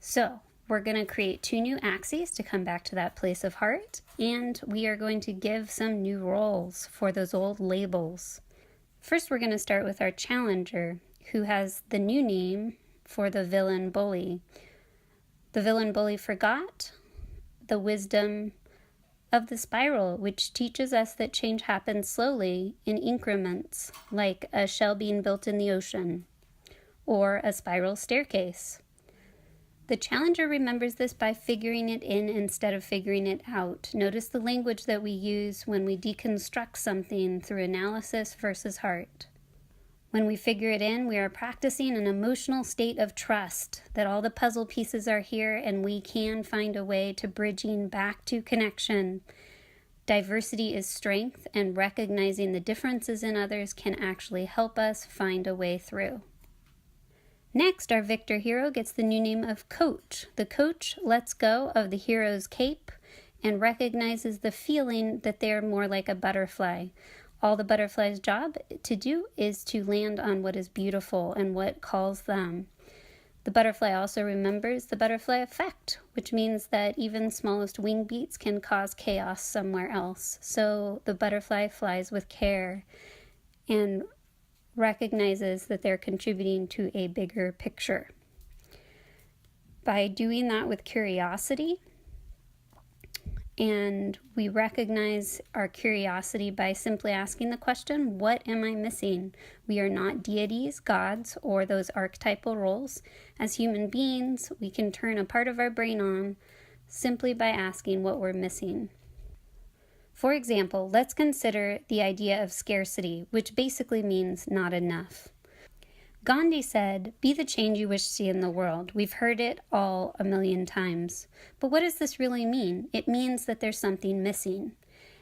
So we're going to create 2 new axes to come back to that place of heart, and we are going to give some new roles for those old labels. First, we're going to start with our challenger, who has the new name for the villain bully. The villain bully forgot the wisdom of the spiral, which teaches us that change happens slowly in increments, like a shell being built in the ocean, or a spiral staircase. The challenger remembers this by figuring it in instead of figuring it out. Notice the language that we use when we deconstruct something through analysis versus heart. When we figure it in, we are practicing an emotional state of trust that all the puzzle pieces are here and we can find a way to bridging back to connection. Diversity is strength, and recognizing the differences in others can actually help us find a way through. Next, our victor hero gets the new name of Coach. The coach lets go of the hero's cape and recognizes the feeling that they're more like a butterfly. All the butterfly's job to do is to land on what is beautiful and what calls them. The butterfly also remembers the butterfly effect, which means that even smallest wing beats can cause chaos somewhere else. So the butterfly flies with care and recognizes that they're contributing to a bigger picture. By doing that with curiosity, and we recognize our curiosity by simply asking the question, what am I missing? We are not deities, gods, or those archetypal roles. As human beings, we can turn a part of our brain on simply by asking what we're missing. For example, let's consider the idea of scarcity, which basically means not enough. Gandhi said, "Be the change you wish to see in the world." We've heard it all a million times. But what does this really mean? It means that there's something missing.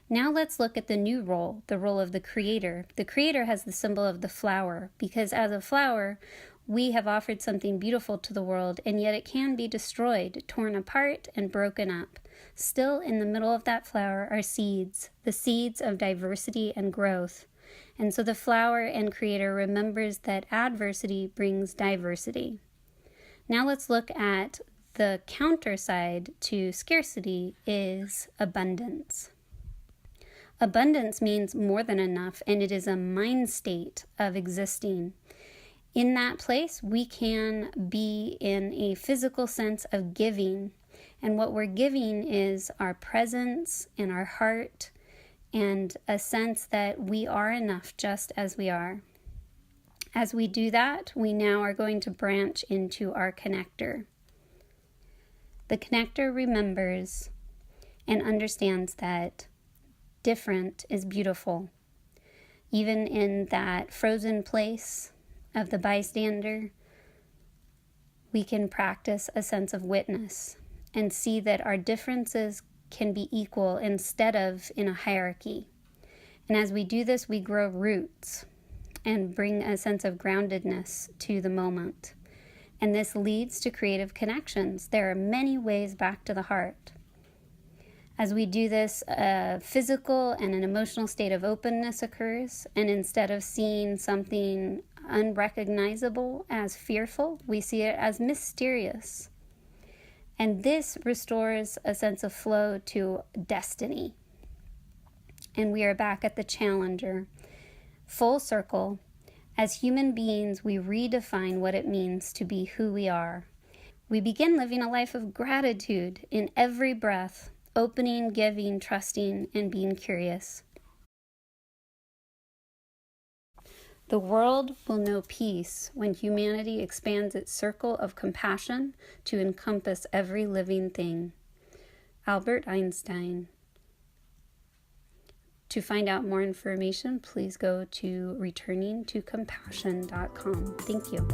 Now let's look at the new role, the role of the creator. The creator has the symbol of the flower, because as a flower, we have offered something beautiful to the world, and yet it can be destroyed, torn apart, and broken up. Still, in the middle of that flower are seeds, the seeds of diversity and growth. And so the flower and creator remembers that adversity brings diversity. Now let's look at the counter side to scarcity is abundance. Abundance means more than enough, and it is a mind state of existing. In that place, we can be in a physical sense of giving. And what we're giving is our presence and our heart and a sense that we are enough just as we are. As we do that, we now are going to branch into our connector. The connector remembers and understands that different is beautiful. Even in that frozen place of the bystander, we can practice a sense of witness and see that our differences can be equal instead of in a hierarchy. And as we do this, we grow roots and bring a sense of groundedness to the moment. And this leads to creative connections. There are many ways back to the heart. As we do this, a physical and an emotional state of openness occurs, and instead of seeing something unrecognizable as fearful, we see it as mysterious. And this restores a sense of flow to destiny. And we are back at the challenger. Full circle. As human beings, we redefine what it means to be who we are. We begin living a life of gratitude in every breath, opening, giving, trusting, and being curious. The world will know peace when humanity expands its circle of compassion to encompass every living thing. Albert Einstein. To find out more information, please go to returningtocompassion.com. Thank you.